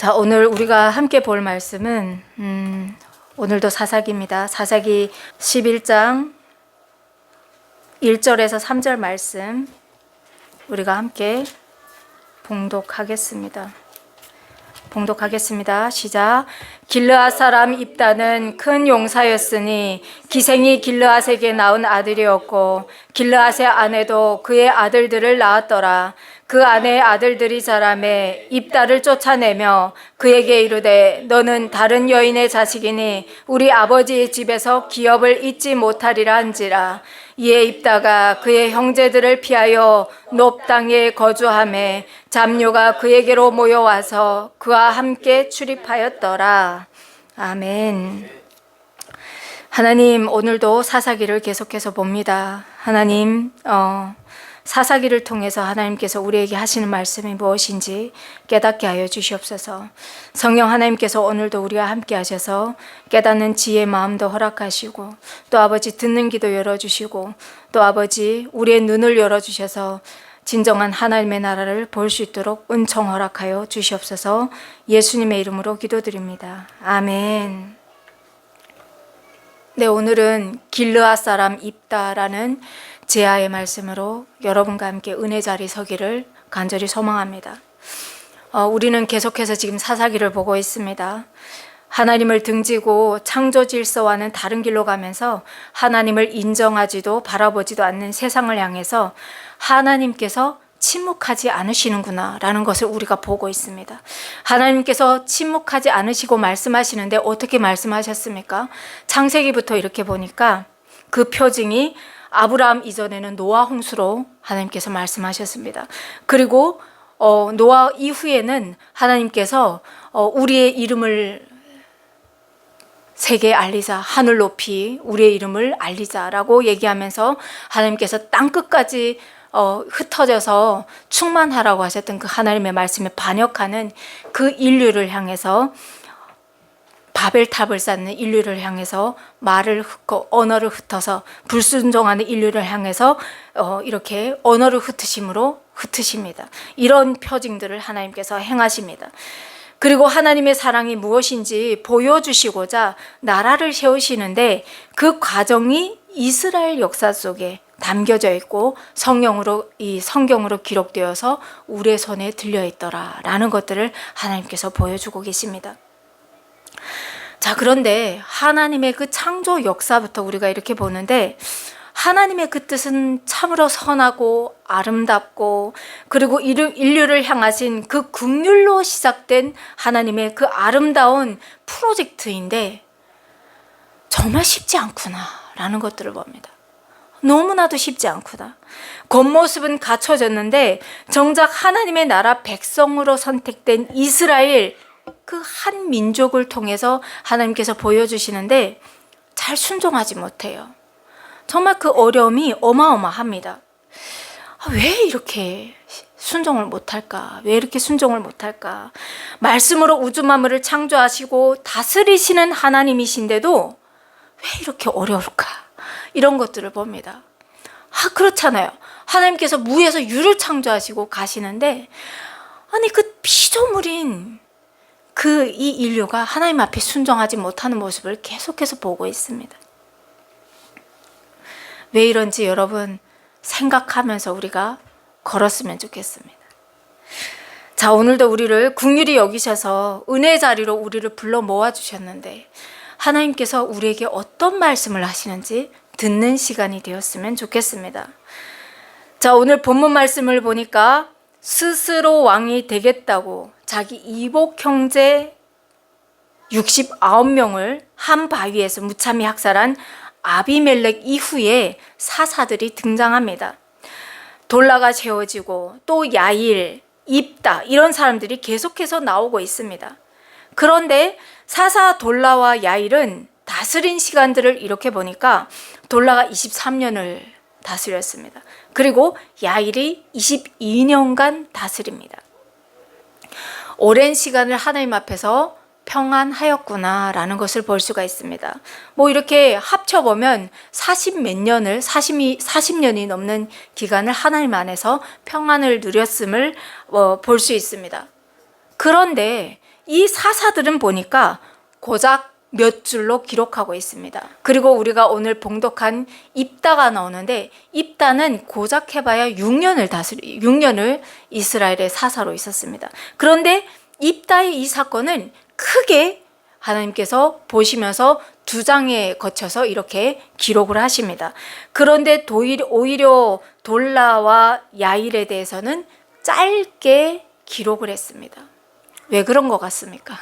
자, 오늘 우리가 함께 볼 말씀은 오늘도 사사기입니다. 사사기 11장 1절에서 3절 말씀 우리가 함께 봉독하겠습니다. 시작. 길르앗 사람 입다는 큰 용사였으니 기생이 길르앗에게 낳은 아들이었고 길르앗의 아내도 그의 아들들을 낳았더라. 그 아내의 아들들이 자라매 입다를 쫓아내며 그에게 이르되 너는 다른 여인의 자식이니 우리 아버지의 집에서 기업을 잊지 못하리라 한지라. 이에 입다가 그의 형제들을 피하여 높 땅에 거주하매 잡료가 그에게로 모여와서 그와 함께 출입하였더라. 아멘. 하나님, 오늘도 사사기를 계속해서 봅니다. 하나님, 사사기를 통해서 하나님께서 우리에게 하시는 말씀이 무엇인지 깨닫게 하여 주시옵소서. 성령 하나님께서 오늘도 우리와 함께 하셔서 깨닫는 지혜의 마음도 허락하시고, 또 아버지 듣는 귀도 열어주시고, 또 아버지 우리의 눈을 열어주셔서 진정한 하나님의 나라를 볼 수 있도록 은총 허락하여 주시옵소서. 예수님의 이름으로 기도드립니다. 아멘. 네, 오늘은 길르앗 사람 입다라는 제아의 말씀으로 여러분과 함께 은혜 자리 서기를 간절히 소망합니다. 우리는 계속해서 지금 사사기를 보고 있습니다. 하나님을 등지고 창조 질서와는 다른 길로 가면서 하나님을 인정하지도 바라보지도 않는 세상을 향해서 하나님께서 침묵하지 않으시는구나 라는 것을 우리가 보고 있습니다. 하나님께서 침묵하지 않으시고 말씀하시는데 어떻게 말씀하셨습니까? 창세기부터 이렇게 보니까 그 표징이 아브라함 이전에는 노아 홍수로 하나님께서 말씀하셨습니다. 그리고 노아 이후에는 하나님께서 우리의 이름을 세계에 알리자, 하늘 높이 우리의 이름을 알리자라고 얘기하면서 하나님께서 땅끝까지 흩어져서 충만하라고 하셨던 그 하나님의 말씀에 반역하는 그 인류를 향해서, 바벨탑을 쌓는 인류를 향해서 말을 흩고 언어를 흩어서 불순종하는 인류를 향해서 이렇게 언어를 흩으십니다. 이런 표징들을 하나님께서 행하십니다. 그리고 하나님의 사랑이 무엇인지 보여주시고자 나라를 세우시는데 그 과정이 이스라엘 역사 속에 담겨져 있고 이 성경으로 기록되어서 우리의 손에 들려 있더라라는 것들을 하나님께서 보여주고 계십니다. 자, 그런데 하나님의 그 창조 역사부터 우리가 이렇게 보는데 하나님의 그 뜻은 참으로 선하고 아름답고, 그리고 인류를 향하신 그 긍휼로 시작된 하나님의 그 아름다운 프로젝트인데 정말 쉽지 않구나라는 것들을 봅니다. 너무나도 쉽지 않구나. 겉모습은 갖춰졌는데 정작 하나님의 나라 백성으로 선택된 이스라엘 그 한 민족을 통해서 하나님께서 보여주시는데 잘 순종하지 못해요. 정말 그 어려움이 어마어마합니다. 왜 이렇게 순종을 못할까? 왜 이렇게 순종을 못할까? 말씀으로 우주 만물을 창조하시고 다스리시는 하나님이신데도 왜 이렇게 어려울까? 이런 것들을 봅니다. 그렇잖아요. 하나님께서 무에서 유를 창조하시고 가시는데 아니 그 피조물인 이 인류가 하나님 앞에 순종하지 못하는 모습을 계속해서 보고 있습니다. 왜 이런지 여러분 생각하면서 우리가 걸었으면 좋겠습니다. 자, 오늘도 우리를 긍휼히 여기셔서 은혜 자리로 우리를 불러 모아주셨는데 하나님께서 우리에게 어떤 말씀을 하시는지 듣는 시간이 되었으면 좋겠습니다. 자, 오늘 본문 말씀을 보니까 스스로 왕이 되겠다고 자기 이복 형제 69명을 한 바위에서 무참히 학살한 아비멜렉 이후에 사사들이 등장합니다. 돌라가 세워지고 또 야일, 입다 이런 사람들이 계속해서 나오고 있습니다. 그런데 사사 돌라와 야일은 다스린 시간들을 이렇게 보니까 돌라가 23년을 다스렸습니다. 그리고 야일이 22년간 다스립니다. 오랜 시간을 하나님 앞에서 평안하였구나라는 것을 볼 수가 있습니다. 이렇게 합쳐보면 40년이 넘는 기간을 하나님 안에서 평안을 누렸음을 볼 수 있습니다. 그런데 이 사사들은 보니까 고작 몇 줄로 기록하고 있습니다. 그리고 우리가 오늘 봉독한 입다가 나오는데, 입다는 고작 해봐야 6년을 이스라엘의 사사로 있었습니다. 그런데 입다의 이 사건은 크게 하나님께서 보시면서 2장에 거쳐서 이렇게 기록을 하십니다. 그런데 오히려 돌라와 야일에 대해서는 짧게 기록을 했습니다. 왜 그런 것 같습니까?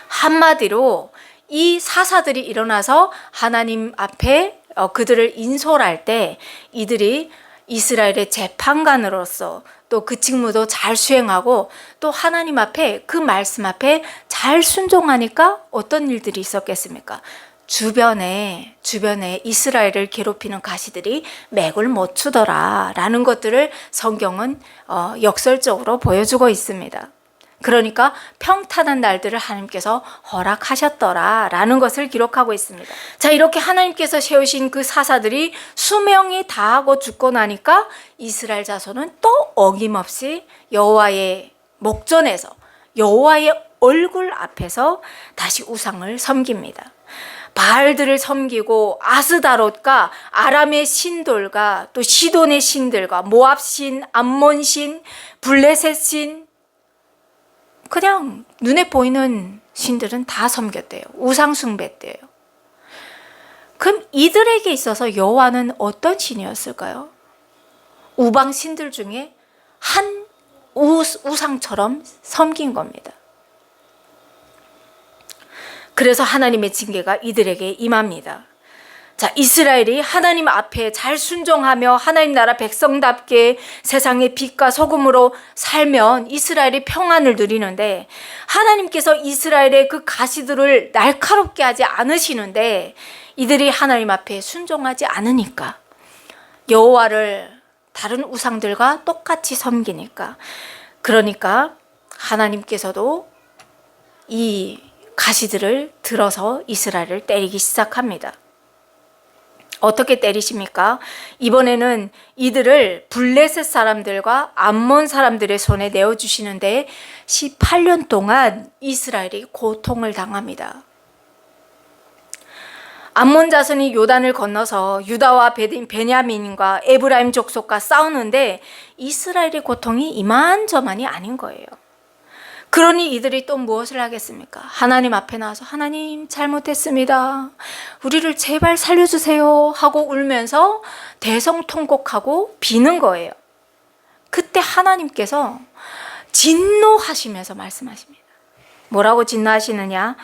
한마디로 이 사사들이 일어나서 하나님 앞에 그들을 인솔할 때 이들이 이스라엘의 재판관으로서 또 그 직무도 잘 수행하고 또 하나님 앞에 그 말씀 앞에 잘 순종하니까 어떤 일들이 있었겠습니까? 주변에 이스라엘을 괴롭히는 가시들이 맥을 못 추더라 라는 것들을 성경은 역설적으로 보여주고 있습니다. 그러니까 평탄한 날들을 하나님께서 허락하셨더라 라는 것을 기록하고 있습니다. 자, 이렇게 하나님께서 세우신 그 사사들이 수명이 다하고 죽고 나니까 이스라엘 자손은 또 어김없이 여호와의 목전에서 여호와의 얼굴 앞에서 다시 우상을 섬깁니다. 바알들을 섬기고 아스다롯과 아람의 신돌과 또 시돈의 신들과 모압 신, 암몬 신, 블레셋 신, 그냥 눈에 보이는 신들은 다 섬겼대요. 우상 숭배대요. 그럼 이들에게 있어서 여호와는 어떤 신이었을까요? 우방 신들 중에 한 우상처럼 섬긴 겁니다. 그래서 하나님의 징계가 이들에게 임합니다. 자, 이스라엘이 하나님 앞에 잘 순종하며 하나님 나라 백성답게 세상의 빛과 소금으로 살면 이스라엘이 평안을 누리는데, 하나님께서 이스라엘의 그 가시들을 날카롭게 하지 않으시는데 이들이 하나님 앞에 순종하지 않으니까, 여호와를 다른 우상들과 똑같이 섬기니까, 그러니까 하나님께서도 이 가시들을 들어서 이스라엘을 때리기 시작합니다. 어떻게 때리십니까? 이번에는 이들을 블레셋 사람들과 암몬 사람들의 손에 내어주시는데 18년 동안 이스라엘이 고통을 당합니다. 암몬 자손이 요단을 건너서 유다와 베냐민과 에브라임 족속과 싸우는데 이스라엘의 고통이 이만저만이 아닌 거예요. 그러니 이들이 또 무엇을 하겠습니까? 하나님 앞에 나와서 하나님 잘못했습니다, 우리를 제발 살려주세요 하고 울면서 대성통곡하고 비는 거예요. 그때 하나님께서 진노하시면서 말씀하십니다. 뭐라고 진노하시느냐?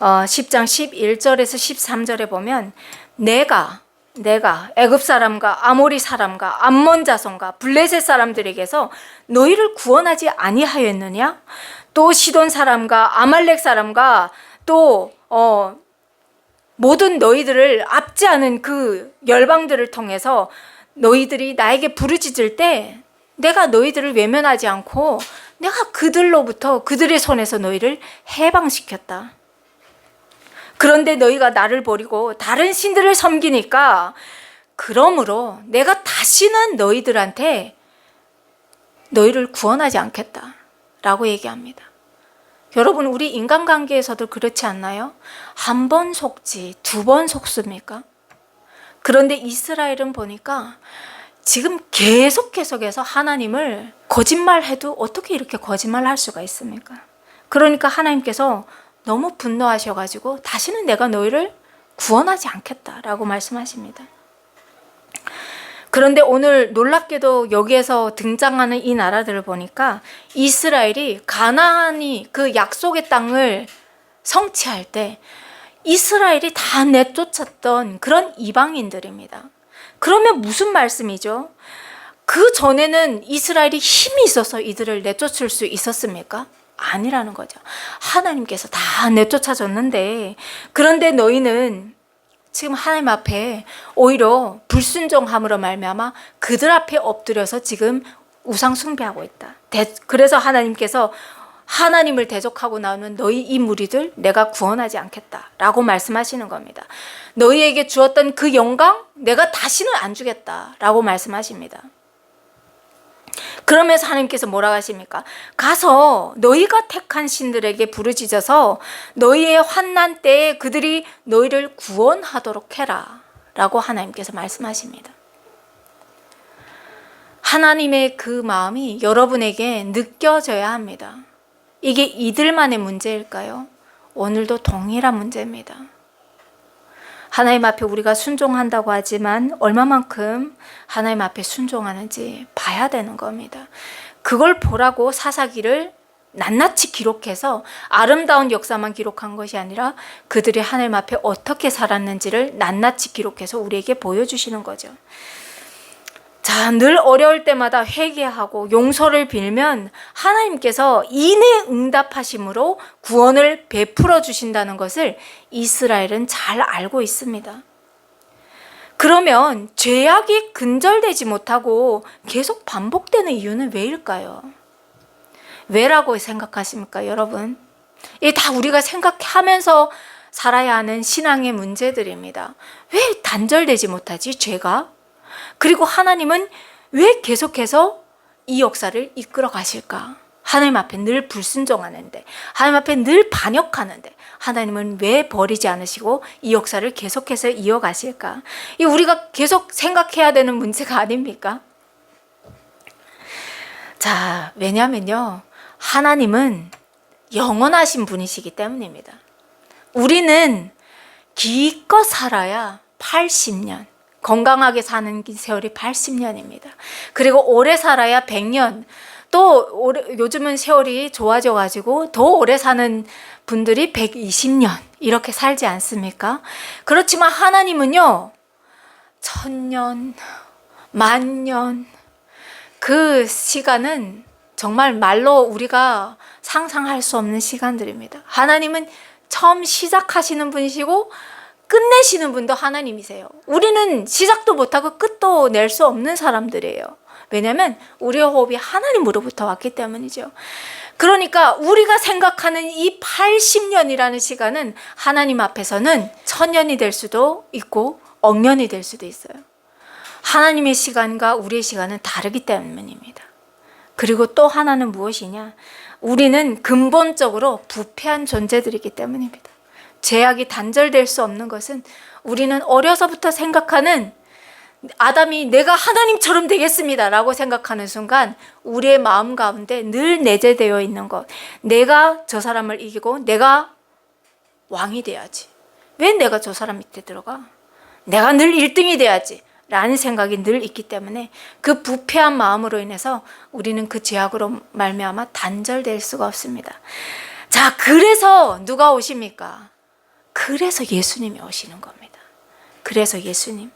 10장 11절에서 13절에 보면 내가 애굽 사람과 아모리 사람과 암몬 자손과 블레셋 사람들에게서 너희를 구원하지 아니하였느냐? 또 시돈 사람과 아말렉 사람과 또 모든 너희들을 앞지 않은 그 열방들을 통해서 너희들이 나에게 부르짖을 때 내가 너희들을 외면하지 않고 내가 그들로부터 그들의 손에서 너희를 해방시켰다. 그런데 너희가 나를 버리고 다른 신들을 섬기니까 그러므로 내가 다시는 너희들한테 너희를 구원하지 않겠다 라고 얘기합니다. 여러분, 우리 인간관계에서도 그렇지 않나요? 한 번 속지 2번 속습니까? 그런데 이스라엘은 보니까 지금 계속해서 하나님을 거짓말해도 어떻게 이렇게 거짓말할 수가 있습니까? 그러니까 하나님께서 너무 분노하셔가지고 다시는 내가 너희를 구원하지 않겠다라고 말씀하십니다. 그런데 오늘 놀랍게도 여기에서 등장하는 이 나라들을 보니까 이스라엘이 가나안이 그 약속의 땅을 성취할 때 이스라엘이 다 내쫓았던 그런 이방인들입니다. 그러면 무슨 말씀이죠? 그 전에는 이스라엘이 힘이 있어서 이들을 내쫓을 수 있었습니까? 아니라는 거죠. 하나님께서 다 내쫓아줬는데, 그런데 너희는 지금 하나님 앞에 오히려 불순종함으로 말미암아 그들 앞에 엎드려서 지금 우상 숭배하고 있다. 그래서 하나님께서 하나님을 대적하고 나오는 너희 이 무리들 내가 구원하지 않겠다라고 말씀하시는 겁니다. 너희에게 주었던 그 영광 내가 다시는 안 주겠다라고 말씀하십니다. 그러면서 하나님께서 뭐라고 하십니까? 가서 너희가 택한 신들에게 부르짖어서 너희의 환난 때에 그들이 너희를 구원하도록 해라 라고 하나님께서 말씀하십니다. 하나님의 그 마음이 여러분에게 느껴져야 합니다. 이게 이들만의 문제일까요? 오늘도 동일한 문제입니다. 하나님 앞에 우리가 순종한다고 하지만 얼마만큼 하나님 앞에 순종하는지 봐야 되는 겁니다. 그걸 보라고 사사기를 낱낱이 기록해서 아름다운 역사만 기록한 것이 아니라 그들이 하나님 앞에 어떻게 살았는지를 낱낱이 기록해서 우리에게 보여주시는 거죠. 자, 늘 어려울 때마다 회개하고 용서를 빌면 하나님께서 이내 응답하심으로 구원을 베풀어 주신다는 것을 이스라엘은 잘 알고 있습니다. 그러면 죄악이 근절되지 못하고 계속 반복되는 이유는 왜일까요? 왜라고 생각하십니까, 여러분? 이게 다 우리가 생각하면서 살아야 하는 신앙의 문제들입니다. 왜 단절되지 못하지, 죄가? 그리고 하나님은 왜 계속해서 이 역사를 이끌어 가실까? 하나님 앞에 늘 불순종하는데, 하나님 앞에 늘 반역하는데 하나님은 왜 버리지 않으시고 이 역사를 계속해서 이어가실까? 이 우리가 계속 생각해야 되는 문제가 아닙니까? 자, 왜냐면요, 하나님은 영원하신 분이시기 때문입니다. 우리는 기껏 살아야 80년, 건강하게 사는 세월이 80년입니다. 그리고 오래 살아야 100년, 또 요즘은 세월이 좋아져가지고 더 오래 사는 분들이 120년 이렇게 살지 않습니까? 그렇지만 하나님은요, 1000년, 10,000년, 그 시간은 정말 말로 우리가 상상할 수 없는 시간들입니다. 하나님은 처음 시작하시는 분이시고 끝내시는 분도 하나님이세요. 우리는 시작도 못하고 끝도 낼 수 없는 사람들이에요. 왜냐하면 우리의 호흡이 하나님으로부터 왔기 때문이죠. 그러니까 우리가 생각하는 이 80년이라는 시간은 하나님 앞에서는 1000년이 될 수도 있고 억년이 될 수도 있어요. 하나님의 시간과 우리의 시간은 다르기 때문입니다. 그리고 또 하나는 무엇이냐? 우리는 근본적으로 부패한 존재들이기 때문입니다. 죄악이 단절될 수 없는 것은 우리는 어려서부터 생각하는, 아담이 내가 하나님처럼 되겠습니다 라고 생각하는 순간 우리의 마음 가운데 늘 내재되어 있는 것, 내가 저 사람을 이기고 내가 왕이 돼야지, 왜 내가 저 사람 밑에 들어가, 내가 늘 1등이 돼야지 라는 생각이 늘 있기 때문에 그 부패한 마음으로 인해서 우리는 그 죄악으로 말미암아 단절될 수가 없습니다. 자, 그래서 누가 오십니까? 그래서 예수님이 오시는 겁니다. 그래서 예수님,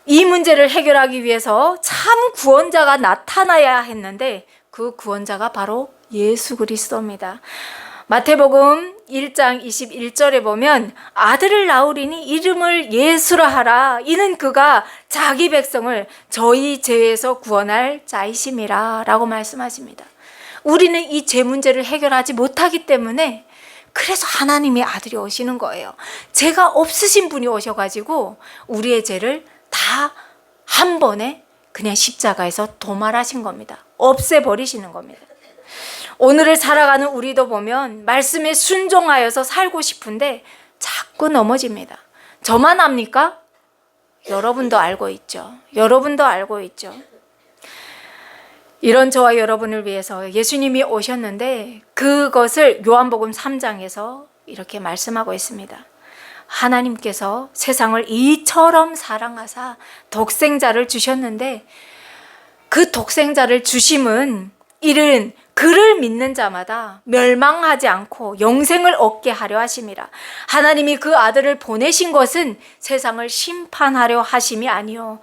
이 문제를 해결하기 위해서 참 구원자가 나타나야 했는데 그 구원자가 바로 예수 그리스도입니다. 마태복음 1장 21절에 보면 아들을 낳으리니 이름을 예수라 하라. 이는 그가 자기 백성을 저희 죄에서 구원할 자이심이라 라고 말씀하십니다. 우리는 이 죄 문제를 해결하지 못하기 때문에 그래서 하나님의 아들이 오시는 거예요. 죄가 없으신 분이 오셔가지고 우리의 죄를 다 한 번에 그냥 십자가에서 도말하신 겁니다. 없애버리시는 겁니다. 오늘을 살아가는 우리도 보면 말씀에 순종하여서 살고 싶은데 자꾸 넘어집니다. 저만 압니까? 여러분도 알고 있죠. 여러분도 알고 있죠. 이런 저와 여러분을 위해서 예수님이 오셨는데 그것을 요한복음 3장에서 이렇게 말씀하고 있습니다. 하나님께서 세상을 이처럼 사랑하사 독생자를 주셨는데 그 독생자를 주심은 이른 그를 믿는 자마다 멸망하지 않고 영생을 얻게 하려 하심이라. 하나님이 그 아들을 보내신 것은 세상을 심판하려 하심이 아니요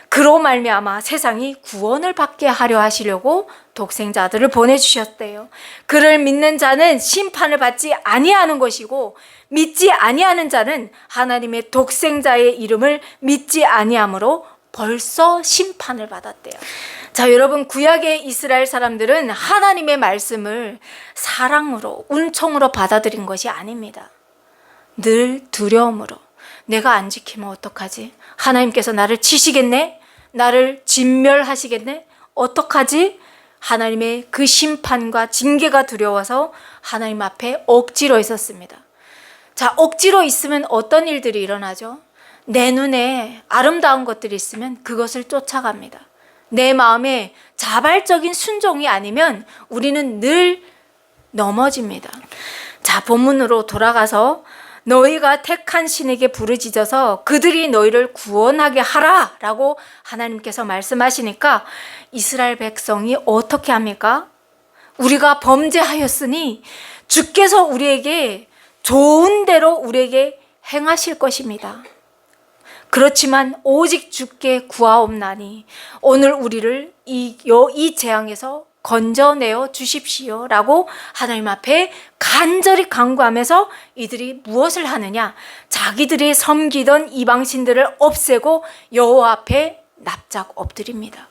그로 말미암아 세상이 구원을 받게 하려 하시려고 독생자 아들을 보내주셨대요. 그를 믿는 자는 심판을 받지 아니하는 것이고 믿지 아니하는 자는 하나님의 독생자의 이름을 믿지 아니함으로 벌써 심판을 받았대요. 자, 여러분, 구약의 이스라엘 사람들은 하나님의 말씀을 사랑으로, 은총으로 받아들인 것이 아닙니다. 늘 두려움으로, 내가 안 지키면 어떡하지? 하나님께서 나를 치시겠네? 나를 진멸하시겠네? 어떡하지? 하나님의 그 심판과 징계가 두려워서 하나님 앞에 억지로 있었습니다. 자, 억지로 있으면 어떤 일들이 일어나죠? 내 눈에 아름다운 것들이 있으면 그것을 쫓아갑니다. 내 마음에 자발적인 순종이 아니면 우리는 늘 넘어집니다. 자, 본문으로 돌아가서 너희가 택한 신에게 부르짖어서 그들이 너희를 구원하게 하라 라고 하나님께서 말씀하시니까 이스라엘 백성이 어떻게 합니까? 우리가 범죄하였으니 주께서 우리에게 좋은 대로 우리에게 행하실 것입니다. 그렇지만 오직 주께 구하옵나니 오늘 우리를 이 재앙에서 건져내어 주십시오 라고 하나님 앞에 간절히 간구하면서 이들이 무엇을 하느냐? 자기들이 섬기던 이방신들을 없애고 여호와 앞에 납작 엎드립니다.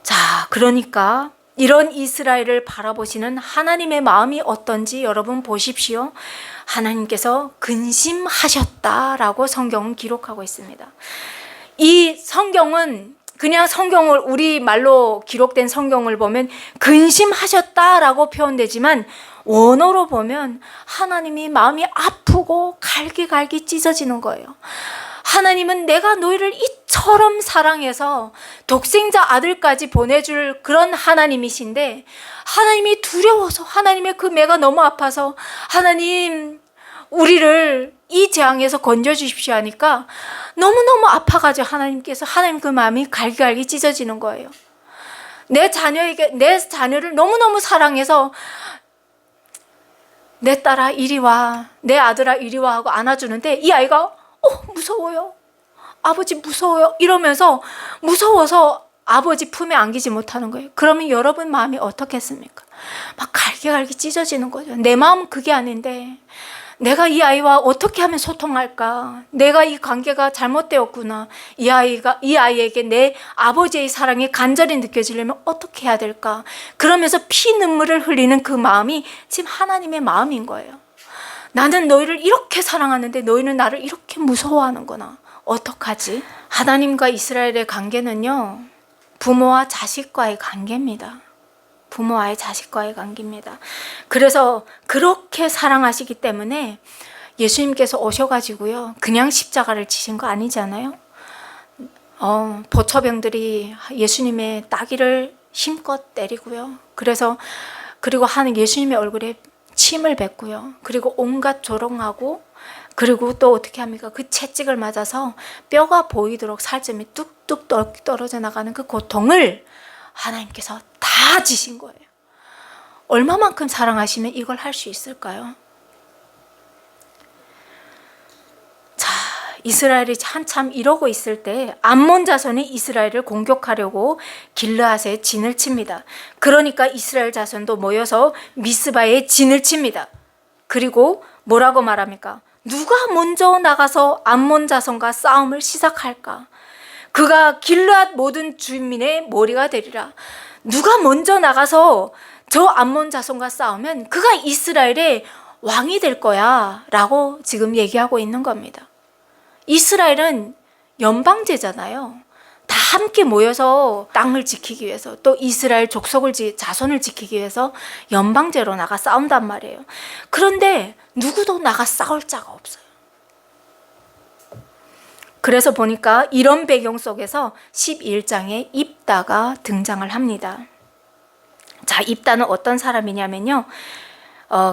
자, 그러니까 이런 이스라엘을 바라보시는 하나님의 마음이 어떤지 여러분 보십시오. 하나님께서 근심하셨다라고 성경은 기록하고 있습니다. 이 성경은 그냥 성경을 우리말로 기록된 성경을 보면 근심하셨다라고 표현되지만 원어로 보면 하나님이 마음이 아프고 갈기갈기 찢어지는 거예요. 하나님은 내가 너희를 이처럼 사랑해서 독생자 아들까지 보내줄 그런 하나님이신데 하나님이 두려워서 하나님의 그 매가 너무 아파서 하나님 우리를 이 재앙에서 건져주십시오 하니까 너무너무 아파가지고 하나님 그 마음이 갈기갈기 찢어지는 거예요. 내 자녀를 너무너무 사랑해서 내 딸아 이리 와, 내 아들아 이리 와 하고 안아주는데 이 아이가 무서워요. 아버지 무서워요. 이러면서 무서워서 아버지 품에 안기지 못하는 거예요. 그러면 여러분 마음이 어떻겠습니까? 막 갈기갈기 찢어지는 거죠. 내 마음은 그게 아닌데 내가 이 아이와 어떻게 하면 소통할까? 내가 이 관계가 잘못되었구나. 이 아이에게 내 아버지의 사랑이 간절히 느껴지려면 어떻게 해야 될까? 그러면서 피눈물을 흘리는 그 마음이 지금 하나님의 마음인 거예요. 나는 너희를 이렇게 사랑하는데 너희는 나를 이렇게 무서워하는구나. 어떡하지? 하나님과 이스라엘의 관계는요, 부모와 자식과의 관계입니다. 부모와의 자식과의 관계입니다. 그래서 그렇게 사랑하시기 때문에 예수님께서 오셔가지고요, 그냥 십자가를 지신 거 아니잖아요. 보초병들이 예수님의 따귀를 힘껏 때리고요. 그리고 하는 예수님의 얼굴에 침을 뱉고요. 그리고 온갖 조롱하고, 그리고 또 어떻게 합니까? 그 채찍을 맞아서 뼈가 보이도록 살점이 뚝뚝 떨어져 나가는 그 고통을 하나님께서 다 지신 거예요. 얼마만큼 사랑하시면 이걸 할 수 있을까요? 자, 이스라엘이 한참 이러고 있을 때 암몬 자손이 이스라엘을 공격하려고 길르앗에 진을 칩니다. 그러니까 이스라엘 자손도 모여서 미스바에 진을 칩니다. 그리고 뭐라고 말합니까? 누가 먼저 나가서 암몬 자손과 싸움을 시작할까? 그가 길르앗 모든 주민의 머리가 되리라. 누가 먼저 나가서 저 암몬 자손과 싸우면 그가 이스라엘의 왕이 될 거야 라고 지금 얘기하고 있는 겁니다. 이스라엘은 연방제잖아요. 다 함께 모여서 땅을 지키기 위해서, 또 이스라엘 자손을 지키기 위해서 연방제로 나가 싸운단 말이에요. 그런데 누구도 나가 싸울 자가 없어요. 그래서 보니까 이런 배경 속에서 11장에 입다가 등장을 합니다. 자, 입다는 어떤 사람이냐면요,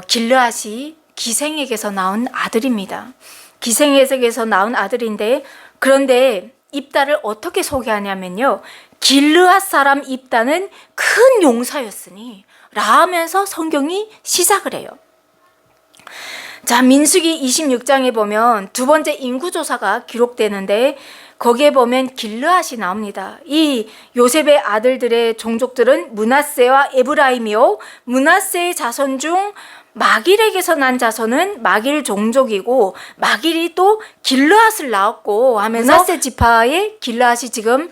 길르앗이 기생에게서 나온 아들입니다. 기생에게서 나온 아들인데, 그런데 입다를 어떻게 소개하냐면요, 길르앗 사람 입다는 큰 용사였으니 라면서 성경이 시작을 해요. 자, 민수기 26장에 보면 두 번째 인구조사가 기록되는데 거기에 보면 길르앗이 나옵니다. 이 요셉의 아들들의 종족들은 므낫세와 에브라임이요, 므낫세의 자손 중 마길에게서 난 자손은 마길 종족이고 마길이 또 길르앗을 낳았고 하면서 므낫세 지파에 길르앗이 지금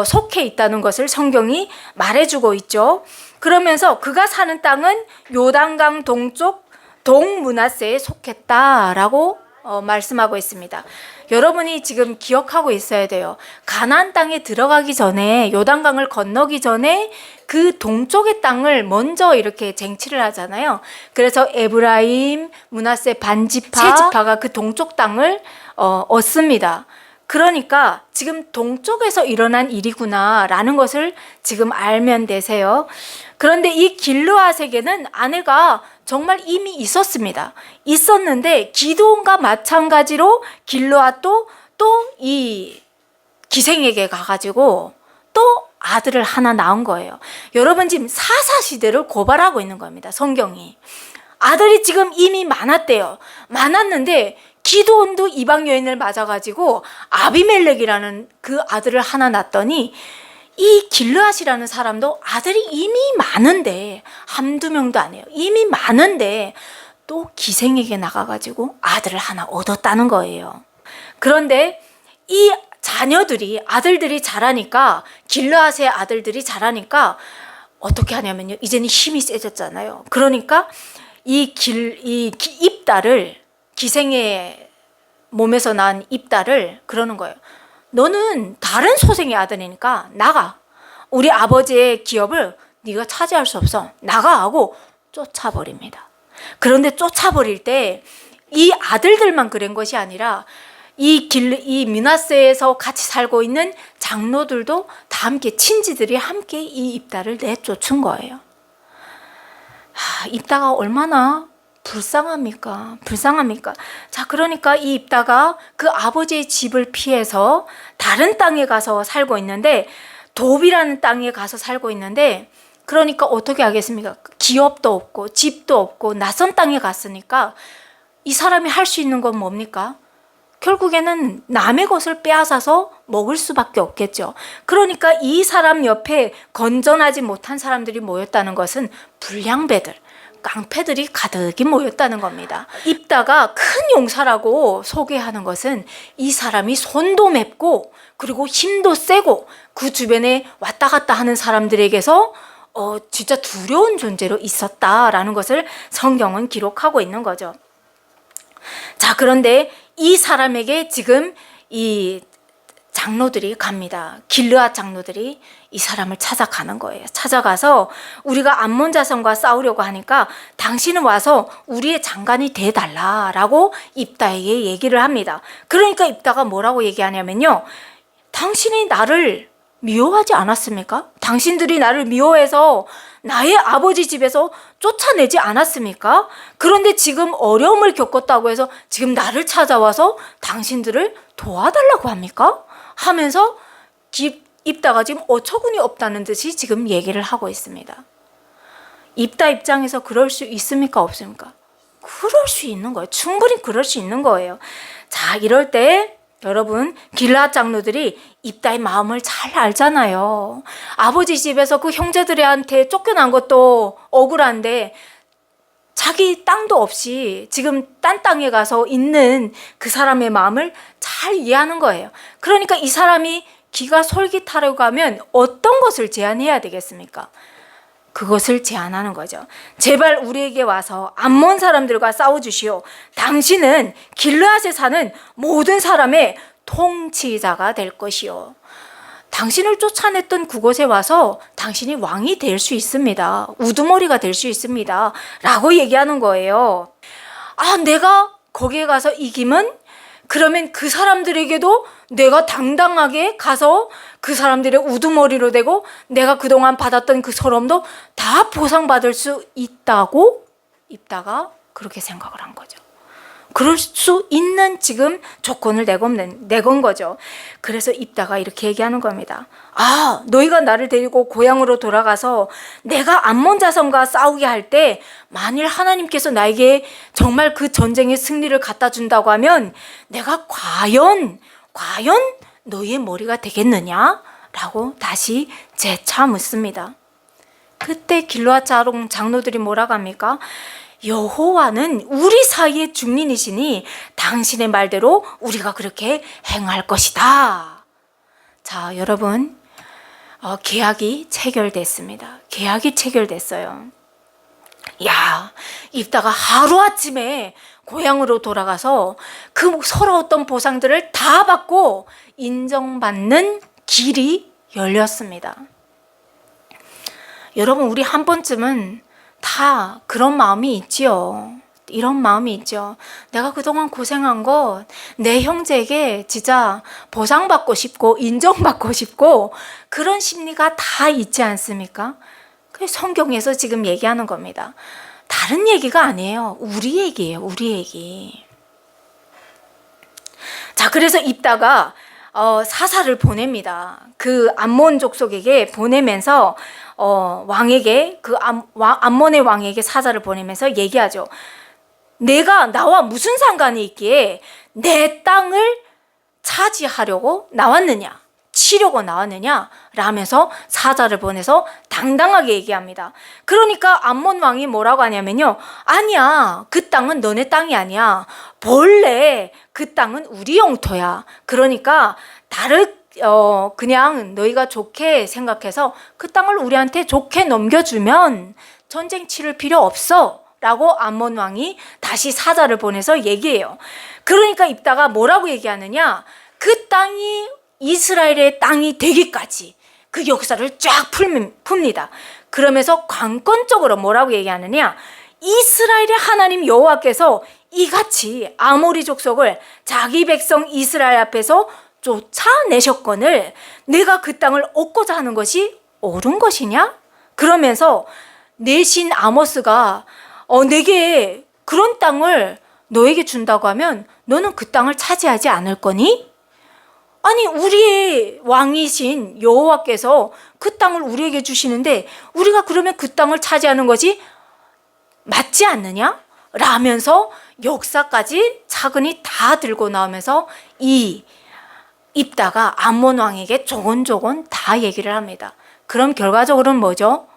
속해 있다는 것을 성경이 말해주고 있죠. 그러면서 그가 사는 땅은 요단강 동쪽 동므낫세에 속했다라고 말씀하고 있습니다. 여러분이 지금 기억하고 있어야 돼요. 가나안 땅에 들어가기 전에, 요단강을 건너기 전에 그 동쪽의 땅을 먼저 이렇게 쟁취를 하잖아요. 그래서 에브라임, 므낫세 반지파, 세 지파가 그 동쪽 땅을 얻습니다. 그러니까 지금 동쪽에서 일어난 일이구나라는 것을 지금 알면 되세요. 그런데 이 길르앗에게는 아내가 정말 이미 있었는데 기드온과 마찬가지로 길르앗도 또 이 기생에게 가가지고 또 아들을 하나 낳은 거예요. 여러분 지금 사사시대를 고발하고 있는 겁니다. 성경이. 아들이 지금 이미 많았대요. 많았는데 기드온도 이방 여인을 맞아가지고 아비멜렉이라는 그 아들을 하나 낳았더니 이 길르앗이라는 사람도 아들이 이미 많은데, 한두 명도 아니에요. 이미 많은데 또 기생에게 나가가지고 아들을 하나 얻었다는 거예요. 그런데 이 자녀들이, 아들들이 자라니까, 길르앗의 아들들이 자라니까 어떻게 하냐면요, 이제는 힘이 세졌잖아요. 그러니까 이 입다를, 기생의 몸에서 난 입다를 그러는 거예요. 너는 다른 소생의 아들이니까 나가. 우리 아버지의 기업을 네가 차지할 수 없어. 나가 하고 쫓아버립니다. 그런데 쫓아버릴 때 이 아들들만 그런 것이 아니라 이 므낫세에서 같이 살고 있는 장로들도 다 함께, 친지들이 함께 이 입다를 내쫓은 거예요. 입다가 얼마나 불쌍합니까? 자, 그러니까 이 입다가 그 아버지의 집을 피해서 다른 땅에 가서 살고 있는데, 도비라는 땅에 가서 살고 있는데, 그러니까 어떻게 하겠습니까? 기업도 없고 집도 없고 낯선 땅에 갔으니까 이 사람이 할 수 있는 건 뭡니까? 결국에는 남의 것을 빼앗아서 먹을 수밖에 없겠죠. 그러니까 이 사람 옆에 건전하지 못한 사람들이 모였다는 것은 불량배들, 깡패들이 가득히 모였다는 겁니다. 입다가 큰 용사라고 소개하는 것은 이 사람이 손도 맵고 그리고 힘도 세고 그 주변에 왔다 갔다 하는 사람들에게서 진짜 두려운 존재로 있었다라는 것을 성경은 기록하고 있는 거죠. 자, 그런데 이 사람에게 지금 이 장로들이 갑니다. 길르앗 장로들이 이 사람을 찾아가는 거예요. 찾아가서 우리가 암몬 자손과 싸우려고 하니까 당신은 와서 우리의 장관이 돼달라라고 입다에게 얘기를 합니다. 그러니까 입다가 뭐라고 얘기하냐면요, 당신이 나를 미워하지 않았습니까? 당신들이 나를 미워해서 나의 아버지 집에서 쫓아내지 않았습니까? 그런데 지금 어려움을 겪었다고 해서 지금 나를 찾아와서 당신들을 도와달라고 합니까? 하면서 입다가 지금 어처구니 없다는 듯이 지금 얘기를 하고 있습니다. 입다 입장에서 그럴 수 있습니까? 없습니까? 그럴 수 있는 거예요. 충분히 그럴 수 있는 거예요. 자, 이럴 때 여러분, 길르앗 장로들이 입다의 마음을 잘 알잖아요. 아버지 집에서 그 형제들한테 쫓겨난 것도 억울한데 자기 땅도 없이 지금 딴 땅에 가서 있는 그 사람의 마음을 잘 이해하는 거예요. 그러니까 이 사람이 기가 솔깃하려고 하면 어떤 것을 제안해야 되겠습니까? 그것을 제안하는 거죠. 제발 우리에게 와서 암몬 사람들과 싸워주시오. 당신은 길르앗에 사는 모든 사람의 통치자가 될 것이요. 당신을 쫓아냈던 그곳에 와서 당신이 왕이 될 수 있습니다. 우두머리가 될 수 있습니다. 라고 얘기하는 거예요. 내가 거기에 가서 이기면 그러면 그 사람들에게도 내가 당당하게 가서 그 사람들의 우두머리로 되고 내가 그동안 받았던 그 서름도 다 보상받을 수 있다고 입다가 그렇게 생각을 한 거죠. 그럴 수 있는 지금 조건을 내건 거죠. 그래서 입다가 이렇게 얘기하는 겁니다. 너희가 나를 데리고 고향으로 돌아가서 내가 암몬 자손과 싸우게 할 때 만일 하나님께서 나에게 정말 그 전쟁의 승리를 갖다 준다고 하면 내가 과연 너희의 머리가 되겠느냐? 라고 다시 재차 묻습니다. 그때 길르앗 장로들이 뭐라고 합니까? 여호와는 우리 사이의 중린이시니 당신의 말대로 우리가 그렇게 행할 것이다. 자, 여러분, 계약이 체결됐습니다. 계약이 체결됐어요. 입다가 하루아침에 고향으로 돌아가서 그 서러웠던 보상들을 다 받고 인정받는 길이 열렸습니다. 여러분, 우리 한 번쯤은 다 그런 마음이 있지요. 이런 마음이 있죠. 내가 그동안 고생한 것, 내 형제에게 진짜 보상받고 싶고 인정받고 싶고 그런 심리가 다 있지 않습니까? 그게 성경에서 지금 얘기하는 겁니다. 다른 얘기가 아니에요. 우리 얘기예요. 우리 얘기. 자, 그래서 입다가 사사를 보냅니다. 그 암몬 족속에게 보내면서 왕에게 암몬의 왕에게 사사를 보내면서 얘기하죠. 내가 나와 무슨 상관이 있기에 내 땅을 차지하려고 나왔느냐, 치려고 나왔느냐 라면서 사자를 보내서 당당하게 얘기합니다. 그러니까 암몬 왕이 뭐라고 하냐면요, 아니야, 그 땅은 너네 땅이 아니야. 본래 그 땅은 우리 영토야. 그러니까 그냥 너희가 좋게 생각해서 그 땅을 우리한테 좋게 넘겨주면 전쟁 치를 필요 없어 라고 암몬 왕이 다시 사자를 보내서 얘기해요. 그러니까 입다가 뭐라고 얘기하느냐, 그 땅이 이스라엘의 땅이 되기까지 그 역사를 쫙 풉니다. 그러면서 관건적으로 뭐라고 얘기하느냐, 이스라엘의 하나님 여호와께서 이같이 아모리 족속을 자기 백성 이스라엘 앞에서 쫓아내셨거늘 내가 그 땅을 얻고자 하는 것이 옳은 것이냐? 그러면서 내신 아모스가 내게 그런 땅을 너에게 준다고 하면 너는 그 땅을 차지하지 않을 거니? 아니, 우리의 왕이신 여호와께서 그 땅을 우리에게 주시는데 우리가 그러면 그 땅을 차지하는 것이 맞지 않느냐? 라면서 역사까지 차근히 다 들고 나오면서 이 입다가 암몬 왕에게 조곤조곤 다 얘기를 합니다. 그럼 결과적으로는 뭐죠?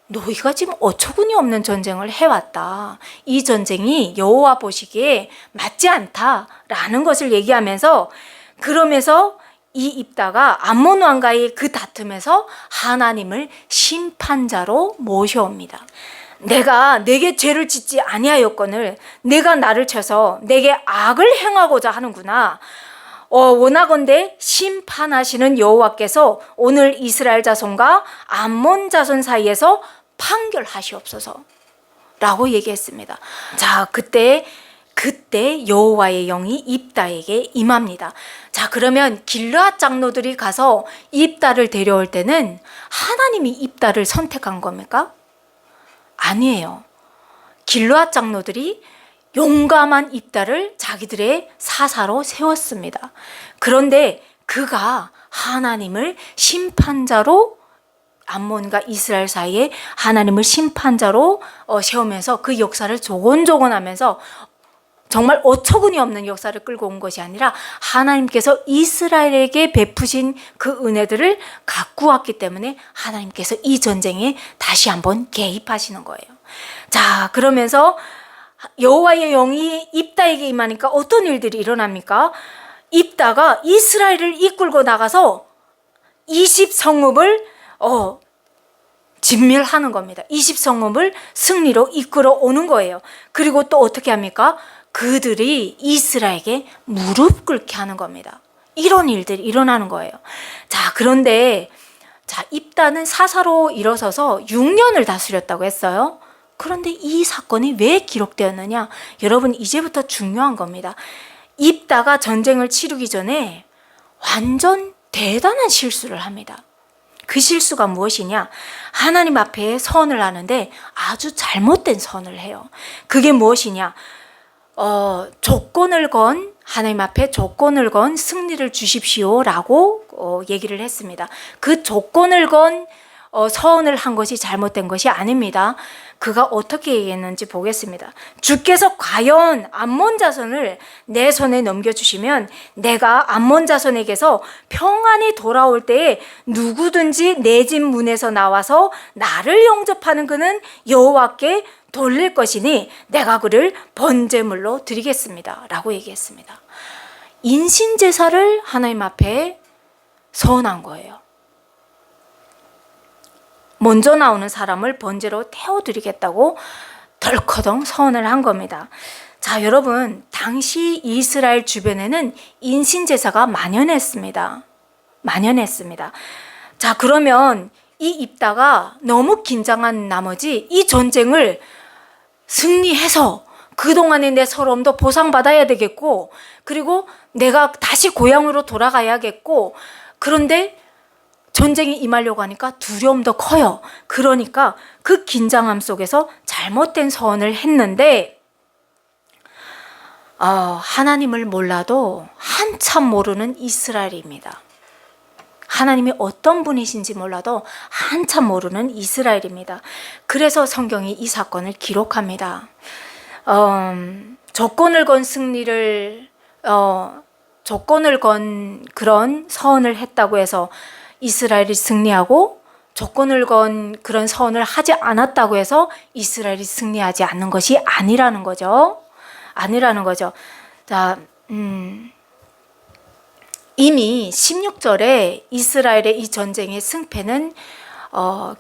너희가 지금 어처구니 없는 전쟁을 해왔다. 이 전쟁이 여호와 보시기에 맞지 않다라는 것을 얘기하면서, 그러면서 이 입다가 암몬 왕과의 그 다툼에서 하나님을 심판자로 모셔옵니다. 내가 내게 죄를 짓지 아니하였거늘 내가 나를 쳐서 내게 악을 행하고자 하는구나. 원하건대 심판하시는 여호와께서 오늘 이스라엘 자손과 암몬 자손 사이에서 판결하시옵소서 라고 얘기했습니다. 자, 그때 여호와의 영이 입다에게 임합니다. 자, 그러면 길르앗 장로들이 가서 입다를 데려올 때는 하나님이 입다를 선택한 겁니까? 아니에요. 길르앗 장로들이 용감한 입다를 자기들의 사사로 세웠습니다. 그런데 그가 하나님을 심판자로, 암몬과 이스라엘 사이에 하나님을 심판자로 세우면서 그 역사를 조곤조곤 하면서 정말 어처구니 없는 역사를 끌고 온 것이 아니라 하나님께서 이스라엘에게 베푸신 그 은혜들을 갖고 왔기 때문에 하나님께서 이 전쟁에 다시 한번 개입하시는 거예요. 자, 그러면서 여호와의 영이 입다에게 임하니까 어떤 일들이 일어납니까? 입다가 이스라엘을 이끌고 나가서 20성읍을 진멸하는 겁니다. 20성읍을 승리로 이끌어 오는 거예요. 그리고 또 어떻게 합니까? 그들이 이스라엘에게 무릎 꿇게 하는 겁니다. 이런 일들이 일어나는 거예요. 자, 그런데 입다는 사사로 일어서서 6년을 다스렸다고 했어요. 그런데 이 사건이 왜 기록되었느냐? 여러분, 이제부터 중요한 겁니다. 입다가 전쟁을 치르기 전에 완전 대단한 실수를 합니다. 그 실수가 무엇이냐? 하나님 앞에 선을 하는데 아주 잘못된 선을 해요. 그게 무엇이냐? 하나님 앞에 조건을 건 승리를 주십시오라고 얘기를 했습니다. 그 조건을 건 서원을 한 것이 잘못된 것이 아닙니다. 그가 어떻게 얘기했는지 보겠습니다. 주께서 과연 암몬 자손을 내 손에 넘겨주시면 내가 암몬 자손에게서 평안히 돌아올 때에 누구든지 내 집 문에서 나와서 나를 영접하는 그는 여호와께 돌릴 것이니 내가 그를 번제물로 드리겠습니다 라고 얘기했습니다. 인신제사를 하나님 앞에 서원한 거예요. 먼저 나오는 사람을 번제로 태워드리겠다고 덜커덩 서원을 한 겁니다. 자, 여러분, 당시 이스라엘 주변에는 인신제사가 만연했습니다. 자, 그러면 이 입다가 너무 긴장한 나머지 이 전쟁을 승리해서 그동안의 내 서러움도 보상받아야 되겠고, 그리고 내가 다시 고향으로 돌아가야겠고, 그런데 전쟁이 임하려고 하니까 두려움도 커요. 그러니까 그 긴장함 속에서 잘못된 서원을 했는데, 하나님을 몰라도 한참 모르는 이스라엘입니다. 하나님이 어떤 분이신지 몰라도 한참 모르는 이스라엘입니다. 그래서 성경이 이 사건을 기록합니다. 조건을 건 승리를, 조건을 건 그런 서원을 했다고 해서 이스라엘이 승리하고, 조건을 건 그런 서원을 하지 않았다고 해서 이스라엘이 승리하지 않는 것이 아니라는 거죠. 자, 이미 16절에 이스라엘의 이 전쟁의 승패는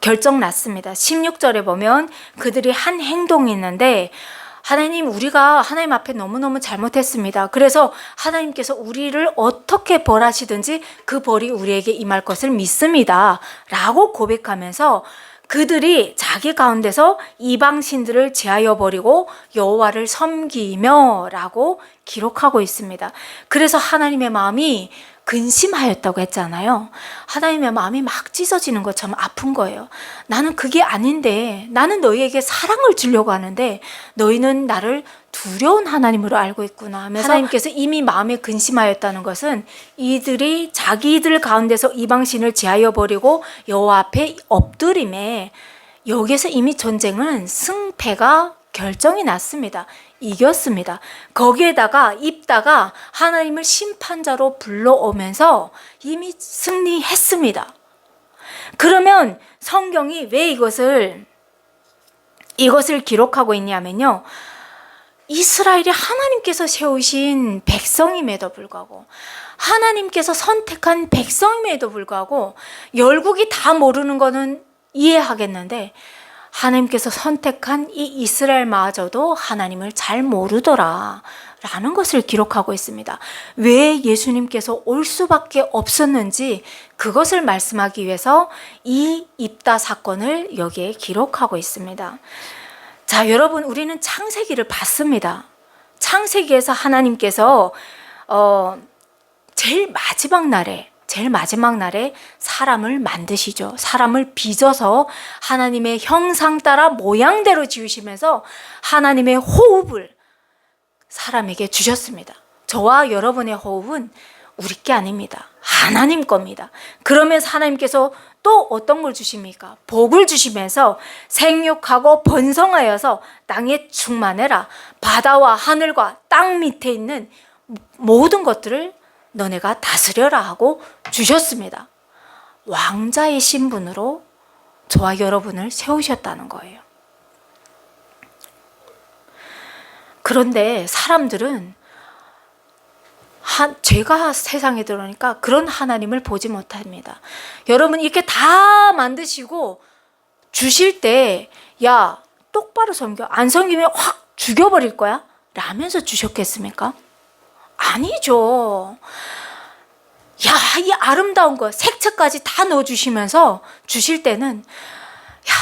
결정났습니다. 16절에 보면 그들이 한 행동이 있는데, 하나님, 우리가 하나님 앞에 너무너무 잘못했습니다. 그래서 하나님께서 우리를 어떻게 벌하시든지 그 벌이 우리에게 임할 것을 믿습니다 라고 고백하면서 그들이 자기 가운데서 이방신들을 제하여 버리고 여호와를 섬기며 라고 기록하고 있습니다. 그래서 하나님의 마음이 근심하였다고 했잖아요. 하나님의 마음이 막 찢어지는 것처럼 아픈 거예요. 나는 그게 아닌데, 나는 너희에게 사랑을 주려고 하는데 너희는 나를 두려운 하나님으로 알고 있구나 하면서 하나님께서 이미 마음에 근심하였다는 것은 이들이 자기들 가운데서 이방신을 제하여 버리고 여호와 앞에 엎드림에, 여기서 이미 전쟁은 승패가 결정이 났습니다. 이겼습니다. 거기에다가 입다가 하나님을 심판자로 불러오면서 이미 승리했습니다. 그러면 성경이 왜 이것을 기록하고 있냐면요, 이스라엘이 하나님께서 세우신 백성임에도 불구하고, 하나님께서 선택한 백성임에도 불구하고, 열국이 다 모르는 거는 이해하겠는데 하나님께서 선택한 이 이스라엘마저도 하나님을 잘 모르더라 라는 것을 기록하고 있습니다. 왜 예수님께서 올 수밖에 없었는지 그것을 말씀하기 위해서 이 입다 사건을 여기에 기록하고 있습니다. 자, 여러분, 우리는 창세기를 봤습니다. 창세기에서 하나님께서 제일 마지막 날에 사람을 만드시죠. 사람을 빚어서 하나님의 형상 따라 모양대로 지으시면서 하나님의 호흡을 사람에게 주셨습니다. 저와 여러분의 호흡은 우리 게 아닙니다. 하나님 겁니다. 그러면서 하나님께서 또 어떤 걸 주십니까? 복을 주시면서 생육하고 번성하여서 땅에 충만해라. 바다와 하늘과 땅 밑에 있는 모든 것들을 너네가 다스려라 하고 주셨습니다. 왕자의 신분으로 저와 여러분을 세우셨다는 거예요. 그런데 사람들은 죄가 세상에 들어오니까 그런 하나님을 보지 못합니다. 여러분, 이렇게 다 만드시고 주실 때, 야, 똑바로 섬겨, 안 섬기면 확 죽여버릴 거야 라면서 주셨겠습니까? 아니죠. 야, 이 아름다운 거 색채까지 다 넣어주시면서 주실 때는, 야,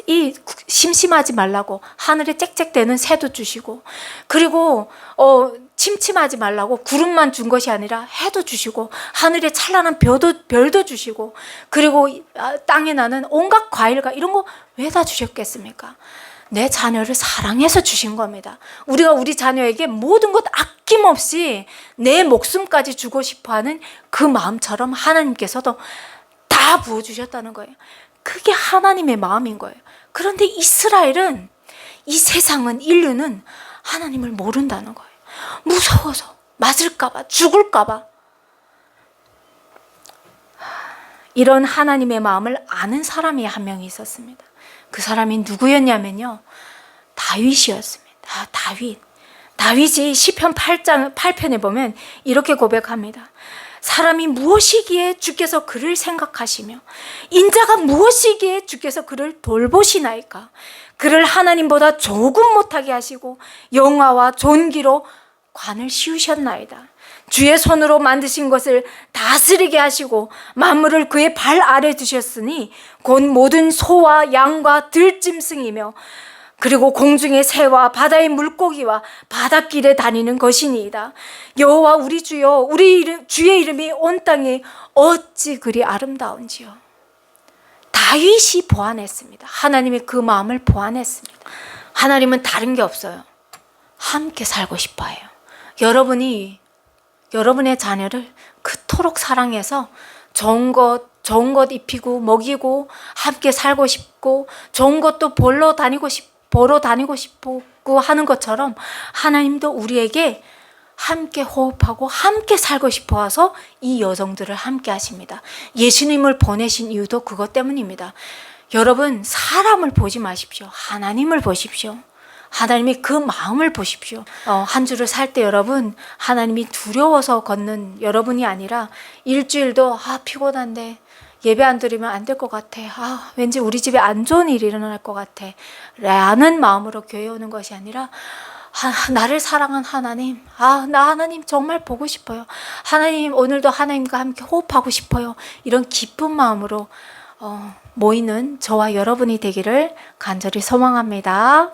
이 심심하지 말라고 하늘에 짹짹대는 새도 주시고, 그리고 침침하지 말라고 구름만 준 것이 아니라 해도 주시고, 하늘에 찬란한 별도 주시고, 그리고 땅에 나는 온갖 과일과 이런 거 왜 다 주셨겠습니까? 내 자녀를 사랑해서 주신 겁니다. 우리가 우리 자녀에게 모든 것 아낌없이 내 목숨까지 주고 싶어하는 그 마음처럼 하나님께서도 다 부어주셨다는 거예요. 그게 하나님의 마음인 거예요. 그런데 이스라엘은, 이 세상은, 인류는 하나님을 모른다는 거예요. 무서워서, 맞을까봐, 죽을까봐. 이런 하나님의 마음을 아는 사람이 한 명이 있었습니다. 그 사람이 누구였냐면요, 다윗이었습니다. 다윗이 시편 8편에 보면 이렇게 고백합니다. 사람이 무엇이기에 주께서 그를 생각하시며 인자가 무엇이기에 주께서 그를 돌보시나이까. 그를 하나님보다 조금 못하게 하시고 영화와 존귀로 관을 씌우셨나이다. 주의 손으로 만드신 것을 다스리게 하시고 만물을 그의 발 아래 두셨으니 곧 모든 소와 양과 들짐승이며 그리고 공중의 새와 바다의 물고기와 바닷길에 다니는 것이니이다. 여호와 우리 주여, 주의 이름이 온 땅에 어찌 그리 아름다운지요. 다윗이 보완했습니다. 하나님이 그 마음을 보완했습니다. 하나님은 다른 게 없어요. 함께 살고 싶어 해요. 여러분의 자녀를 그토록 사랑해서 좋은 것 입히고 먹이고 함께 살고 싶고 좋은 것도 보러 다니고 싶고 하는 것처럼 하나님도 우리에게 함께 호흡하고 함께 살고 싶어 와서 이 여성들을 함께 하십니다. 예수님을 보내신 이유도 그것 때문입니다. 여러분, 사람을 보지 마십시오. 하나님을 보십시오. 하나님이 그 마음을 보십시오. 한 주를 살 때 여러분, 하나님이 두려워서 걷는 여러분이 아니라 일주일도 피곤한데 예배 안 드리면 안 될 것 같아. 왠지 우리 집에 안 좋은 일이 일어날 것 같아. 라는 마음으로 교회에 오는 것이 아니라 나를 사랑한 하나님, 나 하나님 정말 보고 싶어요. 하나님, 오늘도 하나님과 함께 호흡하고 싶어요. 이런 기쁜 마음으로 모이는 저와 여러분이 되기를 간절히 소망합니다.